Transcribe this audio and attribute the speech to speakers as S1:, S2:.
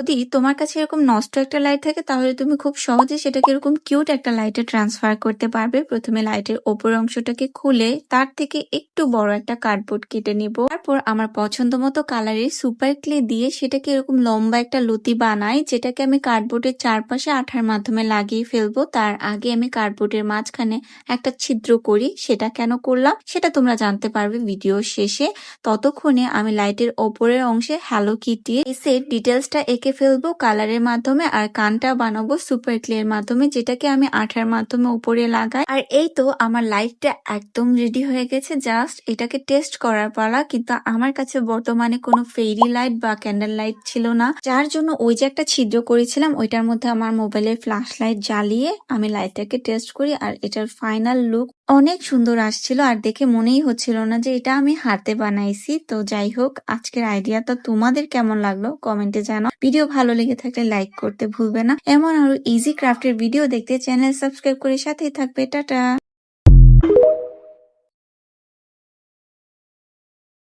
S1: যদি তোমার কাছে এরকম নষ্ট একটা লাইট থাকে তাহলে তুমি খুব সহজে সেটাকে এরকম কিউট একটা লাইটে ট্রান্সফার করতে পারবে। প্রথমে লাইটের ওপর অংশটাকে খুলে তার থেকে একটু বড় একটা কার্ডবোর্ড কেটে নিব। তারপর আমার পছন্দ মতো কালারের সুপার ক্লে দিয়ে সেটাকে এরকম লম্বা একটা লতি বানাই, যেটাকে আমি কার্ডবোর্ডের চারপাশে আঠার মাধ্যমে লাগিয়ে ফেলবো। তার আগে আমি কার্ডবোর্ডের মাঝখানে একটা ছিদ্র করি। সেটা কেন করলাম সেটা তোমরা জানতে পারবে ভিডিও শেষে। ততক্ষণে আমি লাইটের ওপরের অংশে হ্যালো কিটি এসের ডিটেলসটা এঁকে ফেলবো কালারের মাধ্যমে, আর কানটা বানাবো সুপার ক্লে এর মাধ্যমে, যেটাকে আমি আঠার মাধ্যমে উপরে লাগাই। আর এই তো আমার লাইটটা একদম রেডি হয়ে গেছে, জাস্ট এটাকে টেস্ট করার পালা। কিন্তু আমার কাছে বর্তমানে কোনো ফেরি লাইট বা ক্যান্ডেল লাইট ছিল না, যার জন্য ওই যে একটা ছিদ্র করেছিলাম ওইটার মধ্যে আমার মোবাইলের ফ্ল্যাশ লাইট জ্বালিয়ে আমি লাইটটাকে টেস্ট করি। আর এটার ফাইনাল লুক অনেক সুন্দর আসছিল, আর দেখে মনেই হচ্ছিল না যে এটা আমি হাতে বানাইছি। তো যাই হোক, আজকের আইডিয়াটা তোমাদের কেমন লাগলো কমেন্টে জানাও। ভিডিও ভালো লেগে থাকলে লাইক করতে ভুলবে না। এমন আরো ইজি ক্রাফটের ভিডিও দেখতে চ্যানেল সাবস্ক্রাইব করে সাথেই থাকবে। টাটা।